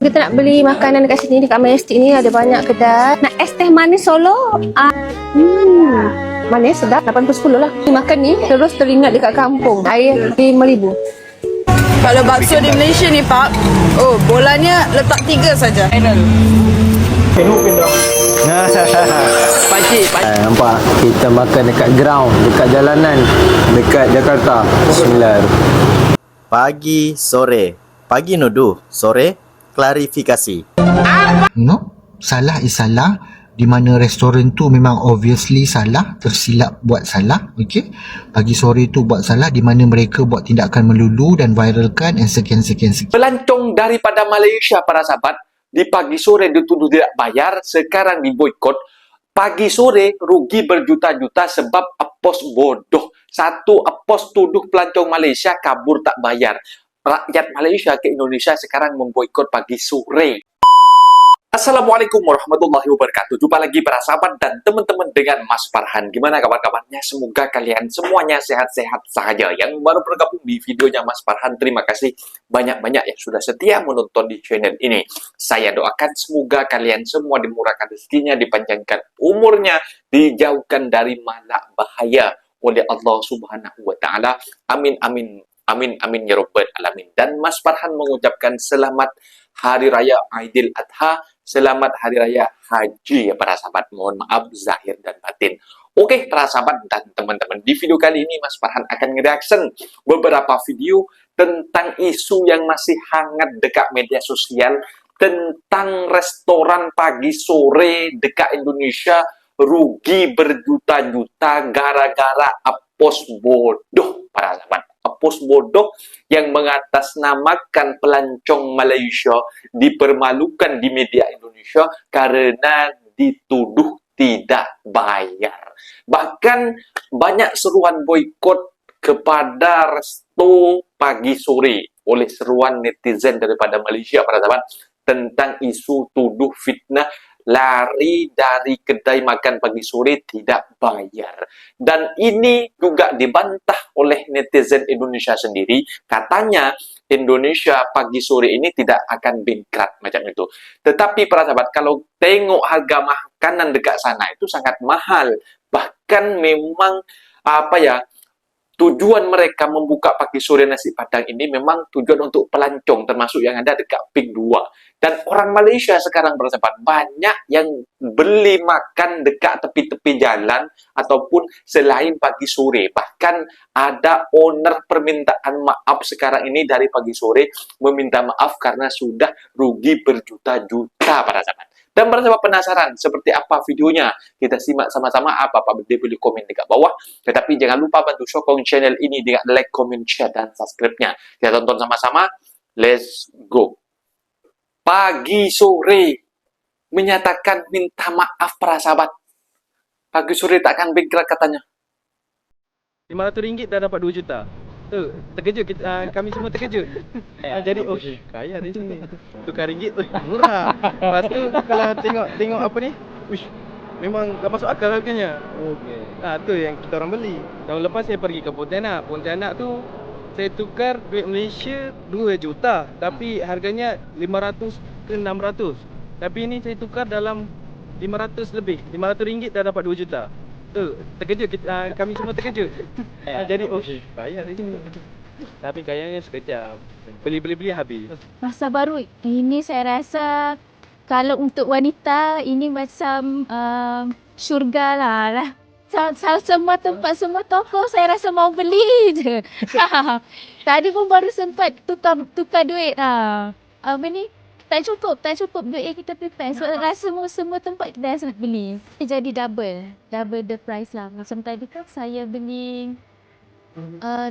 Kita nak beli makanan dekat sini, dekat Majestic ni ada banyak kedai. Nak es teh manis Solo. Manis sedap, 80-10 lah. Makan ni terus teringat dekat kampung. Air 5,000. Kalau bakso di Malaysia ni Pak, bolanya letak 3 saja. Pakcik. Nampak kita makan dekat ground, dekat jalanan, dekat Jakarta. Bismillahirrahmanirrahim. Pagi, sore. Pagi nuduh, sore klarifikasi. No, salah is salah. Di mana restoran tu memang obviously salah, tersilap buat salah, okey. Pagi sore tu buat salah di mana mereka buat tindakan melulu dan viralkan and sekian. Pelancong daripada Malaysia, para sahabat, di pagi sore dituduh tidak bayar, sekarang diboikot. Pagi sore rugi berjuta-juta sebab apos bodoh. Satu apos tuduh pelancong Malaysia kabur tak bayar. Rakyat Malaysia ke Indonesia sekarang memboikot pagi sore. Assalamualaikum warahmatullahi wabarakatuh. Jumpa lagi para sahabat dan teman-teman dengan Mas Farhan. Gimana kabar-kabarnya? Semoga kalian semuanya sehat-sehat saja. Yang baru bergabung di videonya Mas Farhan, terima kasih banyak-banyak yang sudah setia menonton di channel ini. Saya doakan semoga kalian semua dimurahkan rezekinya, dipanjangkan umurnya, dijauhkan dari malak bahaya oleh Allah Subhanahu wa taala. Amin amin. Amin amin ya rabbal alamin. Dan Mas Farhan mengucapkan selamat Hari Raya Aidil Adha, selamat Hari Raya Haji ya para sahabat. Mohon maaf zahir dan batin. Oke para sahabat dan teman-teman, di video kali ini Mas Farhan akan nge-reaction beberapa video tentang isu yang masih hangat dekat media sosial tentang restoran pagi sore dekat Indonesia rugi berjuta-juta gara-gara apos bodoh para sahabat. Apos bodoh yang mengatasnamakan pelancong Malaysia dipermalukan di media Indonesia karena dituduh tidak bayar. Bahkan banyak seruan boikot kepada resto pagi sore oleh seruan netizen daripada Malaysia para sahabat tentang isu tuduh fitnah lari dari kedai makan pagi sore tidak bayar. Dan ini juga dibantah oleh netizen Indonesia sendiri. Katanya Indonesia pagi sore ini tidak akan bingkrat macam itu. Tetapi para sahabat, kalau tengok harga makanan dekat sana itu sangat mahal. Bahkan memang tujuan mereka membuka pagi sore nasi padang ini memang tujuan untuk pelancong, termasuk yang ada dekat Pik 2. Dan orang Malaysia sekarang bersahabat banyak yang beli makan dekat tepi-tepi jalan ataupun selain pagi sore. Bahkan ada owner permintaan maaf sekarang ini dari pagi sore meminta maaf karena sudah rugi berjuta-juta para sahabat. Dan para sahabat penasaran seperti apa videonya? Kita simak sama-sama. Apa-apa boleh komen dekat bawah. Tetapi jangan lupa bantu sokong channel ini dengan like, comment, share, dan subscribe-nya. Kita tonton sama-sama. Let's go. Pagi sore menyatakan minta maaf para sahabat. Pagi sore tak akan bingkrat katanya. RM500 dah dapat 2 juta. Tu, terkejut kita, kami semua terkejut. Jadi kaya di sini. Tukar ringgit tu murah. Lepas tu kalau tengok apa ni? Uish, memang tak masuk akal harganya. Okey. Tu yang kita orang beli. Tahun lepas saya pergi ke Pontianak. Pontianak tu saya tukar duit Malaysia 2 juta, tapi harganya 500 ke 600. Tapi ini saya tukar dalam 500 lebih. RM500 dah dapat 2 juta. Tu, terkejut kita, kami semua terkejut. Jadi kaya di sini. Tapi kayanya sekejap. Beli habis. Masa baru ini saya rasa kalau untuk wanita ini macam syurga lah. Semua tempat, semua toko saya rasa mau beli je. Tadi pun baru sempat tukar duit. Apa ni? Tak cukup duit yang kita prepare. So rasa semua tempat kita rasa nak beli. Jadi double the price lah. Macam tadi kan saya beli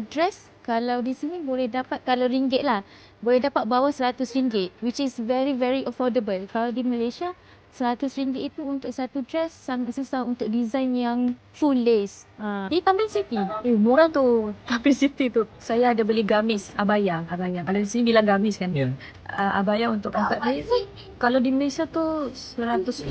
dress, kalau di sini boleh dapat, kalau ringgit lah, boleh dapat bawah RM100, which is very very affordable. Kalau di Malaysia RM100 itu untuk satu dress sangat susah untuk design yang full lace. Di Tamrin City. Murah tu. Tapi City tu saya ada beli gamis, abaya. Kalau di sini bilang gamis kan. Yeah. Abaya untuk angkat lace. Kalau di Malaysia tu RM100,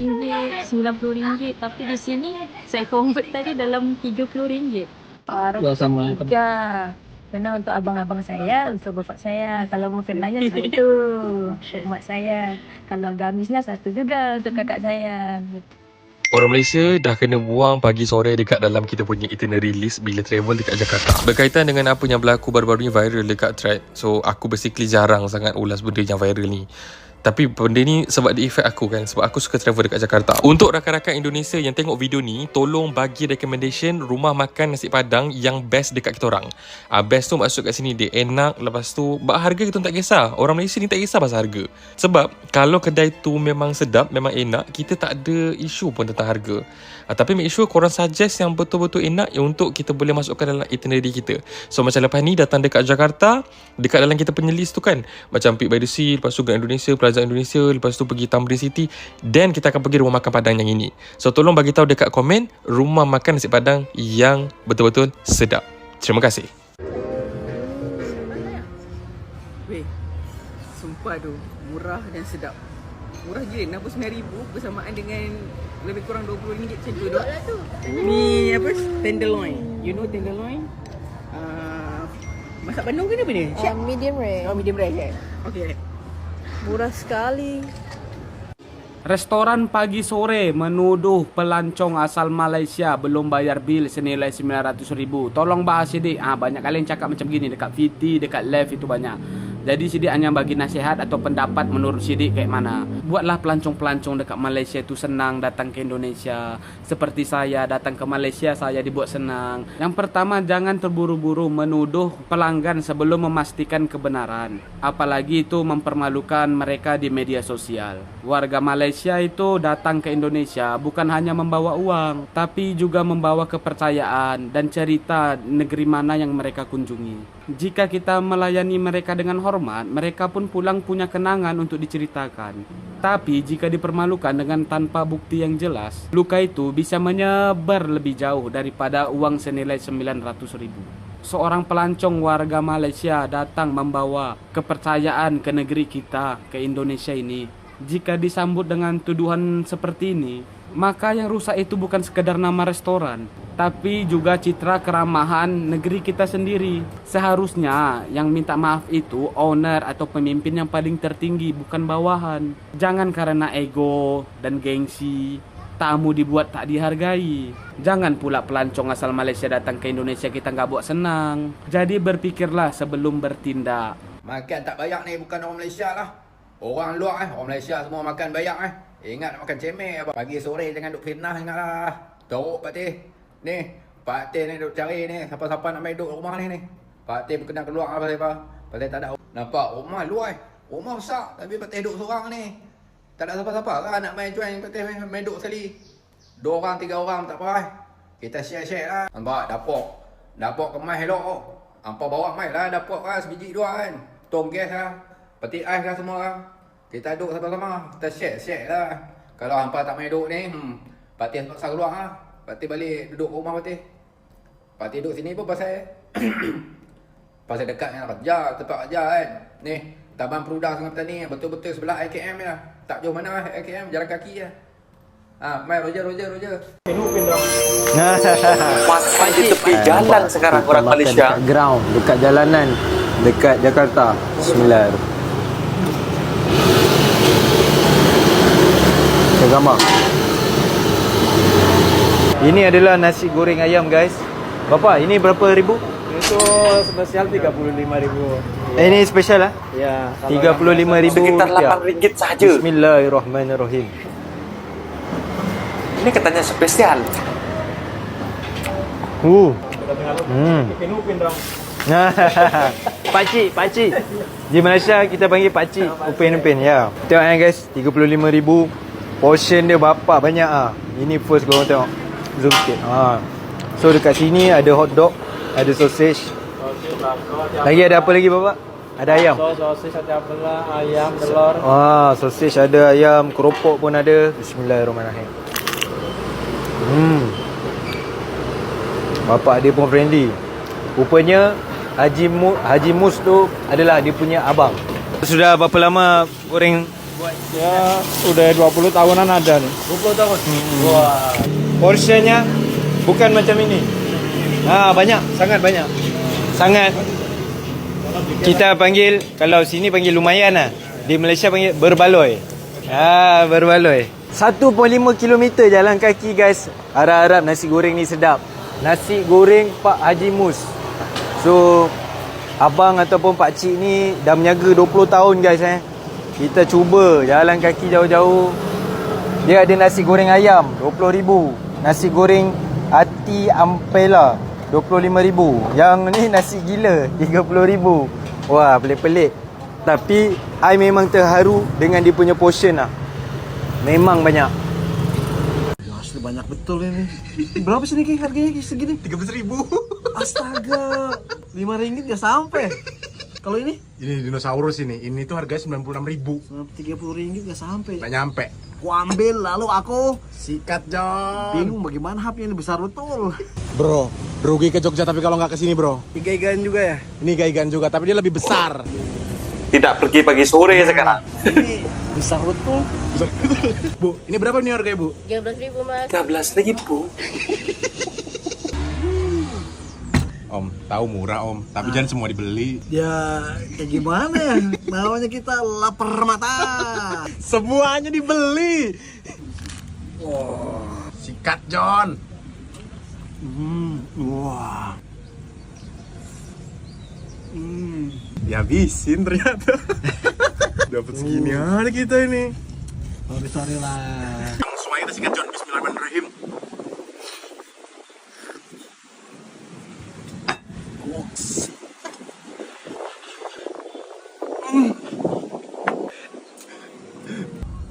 RM90. Tapi di sini saya convert tadi dalam RM30. Parah. Sama. Ya. Kena untuk abang-abang saya, untuk bapak saya. Kalau mau kenanya satu untuk mak saya. Kalau gamisnya satu juga untuk kakak saya. Orang Malaysia dah kena buang pagi sore dekat dalam kita punya itinerary list bila travel dekat Jakarta. Berkaitan dengan apa yang berlaku baru-baru ni viral dekat thread. So aku basically jarang sangat ulas benda yang viral ni. Tapi benda ni sebab dia effect aku kan. Sebab aku suka travel dekat Jakarta. Untuk rakan-rakan Indonesia yang tengok video ni, tolong bagi recommendation rumah makan nasi padang yang best dekat kita orang. Best tu maksud kat sini dia enak. Lepas tu harga kita tak kisah. Orang Malaysia ni tak kisah pasal harga. Sebab kalau kedai tu memang sedap, memang enak, kita tak ada isu pun tentang harga. Tapi make sure korang suggest yang betul-betul enak untuk kita boleh masukkan dalam itinerary kita. So macam lepas ni datang dekat Jakarta, dekat dalam kita punya list tu kan, macam Peak by the Sea, lepas tu Grand Indonesia, Plaza Indonesia, lepas tu pergi Tamrin City, then kita akan pergi rumah makan Padang yang ini. So tolong bagi tahu dekat komen rumah makan nasi Padang yang betul-betul sedap. Terima kasih. Weh, sumpah tu murah dan sedap. Murah je, RM69,000 bersamaan dengan lebih kurang RM20 macam tu dah. Ni apa? Tenderloin. You know tenderloin? Masak Bandung ke apa ni? Medium rare. Oh, medium rare kan? Okay. Murah sekali. Restoran pagi sore menuduh pelancong asal Malaysia belum bayar bil senilai RM900,000. Tolong bahas Sidik. Banyak kali yang cakap macam gini dekat VT, dekat live itu banyak. Jadi Sidik hanya bagi nasihat atau pendapat menurut Sidik kayak mana. Buatlah pelancong-pelancong dekat Malaysia itu senang datang ke Indonesia. Seperti saya datang ke Malaysia, saya dibuat senang. Yang pertama, jangan terburu-buru menuduh pelanggan sebelum memastikan kebenaran. Apalagi itu mempermalukan mereka di media sosial. Warga Malaysia itu datang ke Indonesia bukan hanya membawa uang, tapi juga membawa kepercayaan dan cerita negeri mana yang mereka kunjungi. Jika kita melayani mereka dengan hormat, mereka pun pulang punya kenangan untuk diceritakan. Tapi jika dipermalukan dengan tanpa bukti yang jelas, luka itu bisa menyebar lebih jauh daripada uang senilai RM900,000. Seorang pelancong warga Malaysia datang membawa kepercayaan ke negeri kita, ke Indonesia ini. Jika disambut dengan tuduhan seperti ini, maka yang rusak itu bukan sekedar nama restoran, tapi juga citra keramahan negeri kita sendiri. Seharusnya yang minta maaf itu owner atau pemimpin yang paling tertinggi, bukan bawahan. Jangan karena ego dan gengsi, tamu dibuat tak dihargai. Jangan pula pelancong asal Malaysia datang ke Indonesia kita nggak buat senang. Jadi berpikirlah sebelum bertindak. Makan tak bayar ni bukan orang Malaysia lah. Orang luar orang Malaysia semua makan bayar Ingat nak makan cemek apa. Pagi sore jangan duk fitnah, ingatlah. Teruk Pak Teh. Ni, Pak Teh ni duk cari ni, siapa-siapa nak main duduk rumah ni. Pak Teh berkenan keluar apa apa. Pak Teh tak ada. Nampak rumah luar. Rumah besar tapi Pak Teh duduk seorang ni. Tak ada siapa-siapa kan nak main join Pak Teh main duduk sekali. 2 orang 3 orang tak apa. Kita share-share lah. Nampak dapur. Dapur kemas elok. Hampa bawa mai lah dapur kan sebiji 2 kan. Tong gas lah. Peti ais lah semua lah. Kita duduk sama-sama. Kita share lah. Kalau hampa tak main duduk ni, Pak Teh paksa keluar lah. Pak Teh balik duduk rumah Pak Teh. Pak Teh duduk sini pun pasal pasal dekat dengan kerja, tempat kerja kan. Ni, Taman Perudah Sungai Petani, betul-betul sebelah IKM ni lah. Tak jauh mana lah IKM, jalan kaki lah. Mai Roger. Makan di tepi jalan sekarang orang Malaysia. Dekat ground, dekat jalanan, dekat Jakarta. Bismillah. Gambar. Ini adalah nasi goreng ayam guys. Bapak, ini berapa ribu? Itu spesial RM35,000. Ini spesial lah? Ya. RM35,000. Sekitar RM8 sahaja. Bismillahirrahmanirrahim. Ini katanya spesial. Upin dong. Pakcik. Di Malaysia kita panggil pakcik. Upin ya. Tengok guys, RM35,000. Portion dia berapa banyak Ini first korang tengok. Zoom sikit. So dekat sini ada hot dog, ada sausage. Lagi ada apa lagi bapak? Ada ayam. Sausage ada belah, ayam, telur. Sausage ada, ayam, keropok pun ada. Bismillahirrahmanirrahim. Bapak dia pun friendly. Rupanya Haji Mus tu adalah dia punya abang. Sudah berapa lama goreng? Ya, udah 20 tahunan ada nih. 20 tahun? Wah. Portionnya bukan macam ini. Banyak, sangat banyak. Sangat Kita panggil, kalau sini panggil lumayan lah. Di Malaysia panggil berbaloi. Berbaloi. 1.5 km jalan kaki guys. Harap-harap nasi goreng ni sedap. Nasi goreng Pak Haji Mus. So abang ataupun pak cik ni dah menjaga 20 tahun guys Kita cuba jalan kaki jauh-jauh. Dia ada nasi goreng ayam 20,000. Nasi goreng hati ampela 25,000. Yang ni nasi gila 30,000. Wah, pelik-pelik. Tapi I memang terharu dengan dia punya portion lah. Memang banyak. Asli banyak betul ini. Berapa sih ni harganya segini? 13,000. Astaga. RM5 dah sampai. Kalau ini? Ini dinosaurus ini. Ini tuh harganya 96.000. RM30 dah sampai. Nggak nyampe. Aku ambil lalu aku Sikat, John. bingung bagaimana HP ini besar betul. Bro, rugi ke Jogja tapi kalau nggak ke sini, bro. Iga-igaan juga ya? Ini gaigan juga, tapi dia lebih besar. Tidak pergi pagi sore sekarang. Ini besar betul. Bu, ini berapa nih harganya, Bu? 13,000 mas. 13.000. Om, tahu murah, Om. Tapi jangan semua dibeli. Ya, kayak gimana ya? Namanya kita lapar mata. Semuanya dibeli. Sikat, John. Wah. Dihabisin ternyata. Dapat segini ada kita ini. Sorry lah. Semuanya kita sikat, John. Bismillahirrahmanirrahim.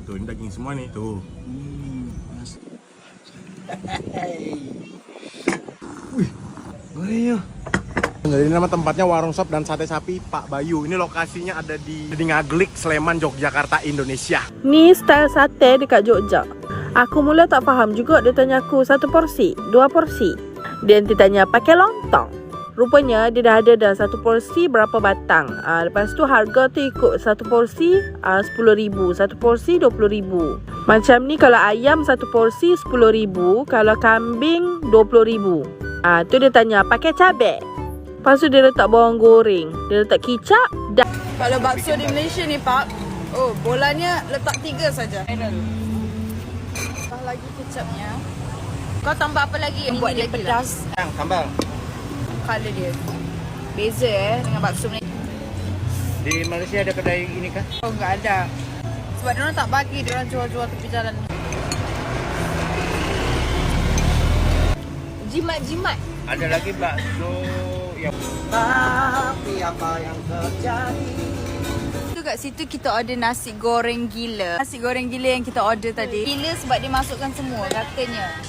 Tuh, ini daging semua nih, tuh. Ayo. Jadi nama tempatnya Warung Sop dan Sate Sapi Pak Bayu. Ini lokasinya ada di Ngaglik, Sleman, Yogyakarta, Indonesia. Ni style sate dekat Jogja. Aku mula tak faham juga, dia tanya aku 1 porsi, 2 porsi. Dia nanti tanya pakai lontong. Rupanya dia dah ada dah 1 porsi berapa batang. Lepas tu harga tu ikut 1 porsi 10,000, 1 porsi 20,000. Macam ni kalau ayam 1 porsi 10,000, kalau kambing 20,000. Tu dia tanya pakai cabai. Lepas tu dia letak bawang goreng, dia letak kicap. Kalau bakso di Malaysia ni Pak, bolanya letak 3 saja. Tambah lagi kecapnya. Kau tambah apa lagi? Buat dia pedas. Sambal. Color dia beza dengan bakso Malaysia. Di Malaysia ada kedai ini kah? Oh, enggak ada. Sebab dia orang tak bagi, dia orang jual-jual tepi jalan. Jimat-jimat. Ada lagi bakso yang Tapi apa yang terjadi? Tu kat situ kita order nasi goreng gila. Nasi goreng gila yang kita order tadi. Gila sebab dia masukkan semua katanya.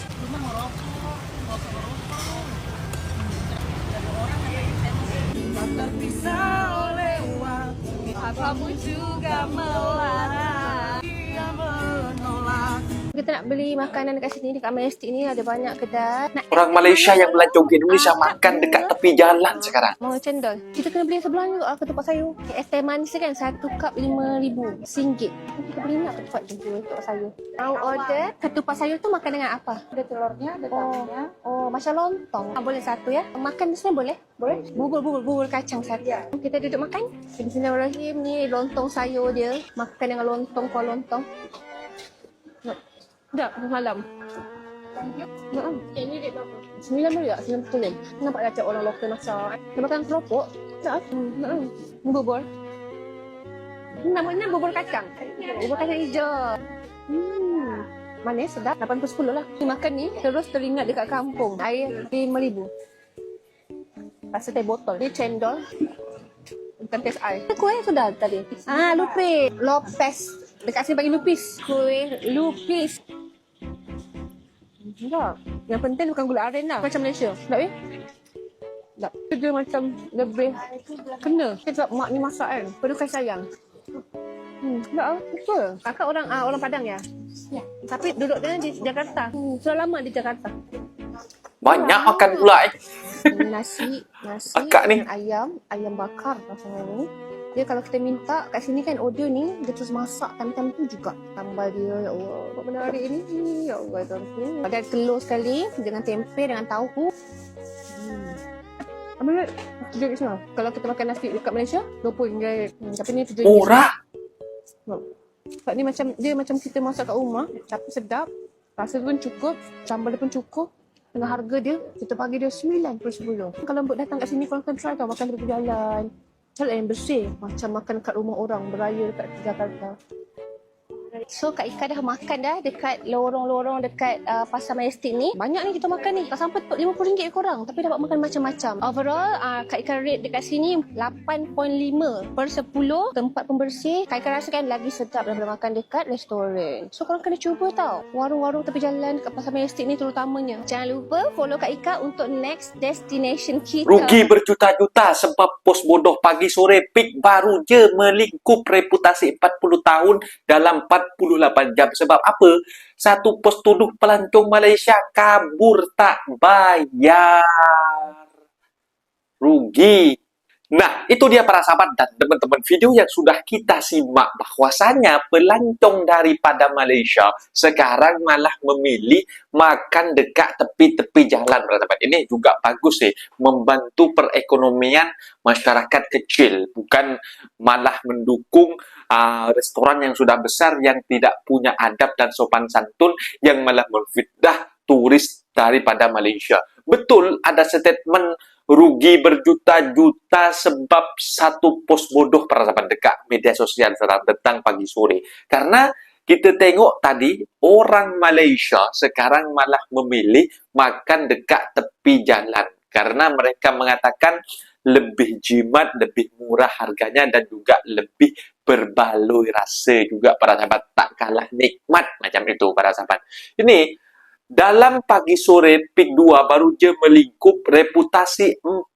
Terpisah oleh waktu, apamu juga melarang. Dia menolak. Kita nak beli makanan dekat sini, dekat Majestic ni ada banyak kedai. Orang Malaysia yang melancong ke Indonesia makan dekat tepi jalan sekarang. Mau cendol. Kita kena beli yang sebelah juga ke tempat sayur. Es teh manis kan 1 cup RM5. Kita beli nak tempat juga tempat sayur. Mau order ketupat sayur tu makan dengan apa? Ada telurnya, ada kambingnya. Oh, macam lontong. Boleh satu ya. Makan di sini boleh? Boleh. Bubur kacang satu. Kita duduk makan. Bismillahirrahmanirrahim. Ni lontong sayur dia. Makan dengan lontong, kuah lontong. Dah, malam. Yang ni dia berapa? 9 dulu tak? 9 betul kan? Nampak macam orang lokal masak. Dia makan keropok. Tak? Bubur. Namanya bubur kacang. Bubur kacang hijau. Manis, sedap. 8/10 lah. Makan ni terus teringat dekat kampung. Air 5,000. Rasa teh botol. Ni cendol. Bukan tes air. Kuih sudah tadi. Lupis. Lopez. Dekat sini panggil lupis. Kuih lupis. Tak. Yang penting bukan gula aren lah. Macam Malaysia. Tak ya? Tak. Dia macam lebih kena. Sebab mak ni masak kan. Penuh kasih sayang. Tak lah. Betul. Kakak orang Padang ya? Ya. Tapi duduk dia di Jakarta. Sudah lama di Jakarta. Banyak makan pula Nasi Akak ni. ayam bakar rasanya ni. Dia kalau kita minta kat sini kan order ni, dia terus masak time-time tu juga. Sambal dia, ya Allah, apa menarik ni. Ya Allah, ada telur sekali dengan tempe dengan tahu. Apa ni? RM7 sana. Kalau kita makan nasi dekat Malaysia, RM20. Tapi ni RM7. Murah. Sebab ni macam dia macam kita masak kat rumah, tapi sedap. Rasa pun cukup, sambal dia pun cukup. Dengan harga dia, kita bagi dia 9 per 10. Kalau datang kat sini, korang akan try tau makan dekat jalan. Cari yang bersih. Macam makan kat rumah orang beraya dekat Jakarta. So Kak Ika dah makan dah dekat lorong-lorong dekat Pasar Majestic ni. Banyak ni kita makan ni. Tak sampai RM50 korang tapi dapat makan macam-macam. Overall Kak Ika rate dekat sini 8.5 per 10. Tempat pembersih Kak Ika rasakan lagi sedap daripada makan dekat restoran. So korang kena cuba tau warung-warung tepi jalan dekat Pasar Majestic ni terutamanya. Jangan lupa follow Kak Ika untuk next destination kita. Rugi berjuta-juta sebab pos bodoh pagi sore peak baru je melingkup reputasi 40 tahun dalam 48 jam. Sebab apa? Satu pos tuduh pelancong Malaysia kabur tak bayar. Rugi. Nah, itu dia para sahabat dan teman-teman video yang sudah kita simak bahwasanya pelancong daripada Malaysia sekarang malah memilih makan dekat tepi-tepi jalan para sahabat. Ini juga bagus sih, membantu perekonomian masyarakat kecil, bukan malah mendukung restoran yang sudah besar yang tidak punya adab dan sopan santun yang malah memfitnah turis daripada Malaysia. Betul ada statement rugi berjuta-juta sebab satu pos bodoh para sahabat dekat media sosial tentang pagi sore. Karena kita tengok tadi orang Malaysia sekarang malah memilih makan dekat tepi jalan karena mereka mengatakan lebih jimat, lebih murah harganya dan juga lebih berbaloi rasa juga para sahabat, tak kalah nikmat macam itu para sahabat. Ini dalam pagi sore peak 2 baru je melingkup reputasi 40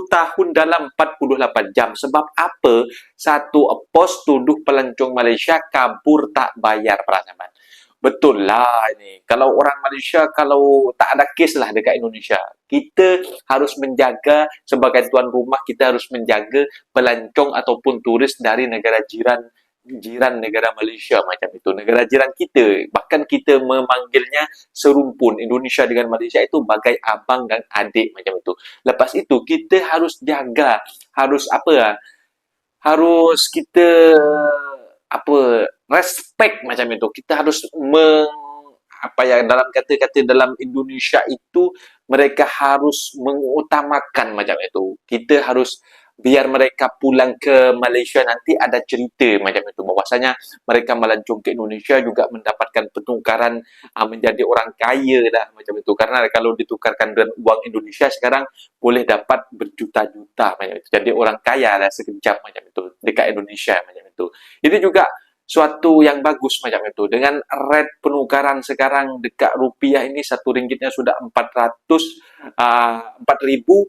tahun dalam 48 jam. Sebab apa? Satu pos tuduh pelancong Malaysia kabur tak bayar para sahabat. Betul lah ini. Kalau orang Malaysia, kalau tak ada kes lah dekat Indonesia. Kita harus menjaga, sebagai tuan rumah, kita harus menjaga pelancong ataupun turis dari negara jiran negara Malaysia macam itu. Negara jiran kita. Bahkan kita memanggilnya serumpun. Indonesia dengan Malaysia itu bagai abang dan adik macam itu. Lepas itu, kita harus jaga. Harus apa? Harus kita respect macam itu. Kita harus dalam kata-kata dalam Indonesia itu mereka harus mengutamakan macam itu. Kita harus biar mereka pulang ke Malaysia nanti ada cerita macam itu. Bahwasanya mereka melancong ke Indonesia juga mendapatkan pertukaran menjadi orang kaya dah macam itu. Karena kalau ditukarkan dengan uang Indonesia sekarang boleh dapat berjuta-juta macam itu. Jadi orang kaya dah sekejap macam itu dekat Indonesia macam itu. Itu juga suatu yang bagus macam itu. Dengan rate penukaran sekarang dekat rupiah ini RM1 sudah 4.480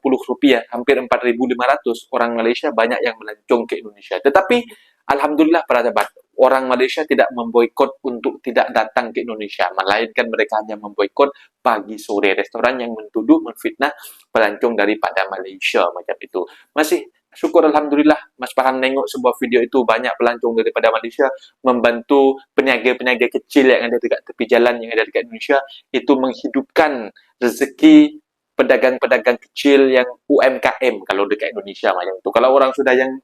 rupiah, hampir 4.500. Orang Malaysia banyak yang melancong ke Indonesia. Tetapi alhamdulillah para sahabat, orang Malaysia tidak memboikot untuk tidak datang ke Indonesia, melainkan mereka hanya memboikot pagi sore restoran yang mentuduh memfitnah pelancong daripada Malaysia macam itu. Masih syukur alhamdulillah Mas Farhan tengok sebuah video itu banyak pelancong daripada Malaysia membantu peniaga-peniaga kecil yang ada dekat tepi jalan yang ada dekat Indonesia itu menghidupkan rezeki pedagang-pedagang kecil yang UMKM kalau dekat Indonesia macam itu. Kalau orang sudah yang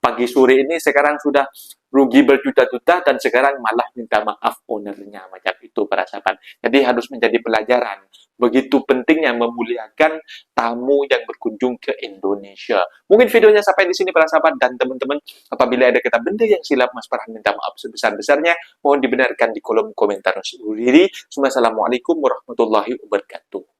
pagi sore ini sekarang sudah rugi berjuta-juta dan sekarang malah minta maaf ownernya macam itu para sahabat. Jadi harus menjadi pelajaran. Begitu pentingnya memuliakan tamu yang berkunjung ke Indonesia. Mungkin videonya sampai di sini para sahabat dan teman-teman. Apabila ada kata benda yang silap, Mas Farhan minta maaf sebesar-besarnya. Mohon dibenarkan di kolom komentar. Assalamualaikum warahmatullahi wabarakatuh.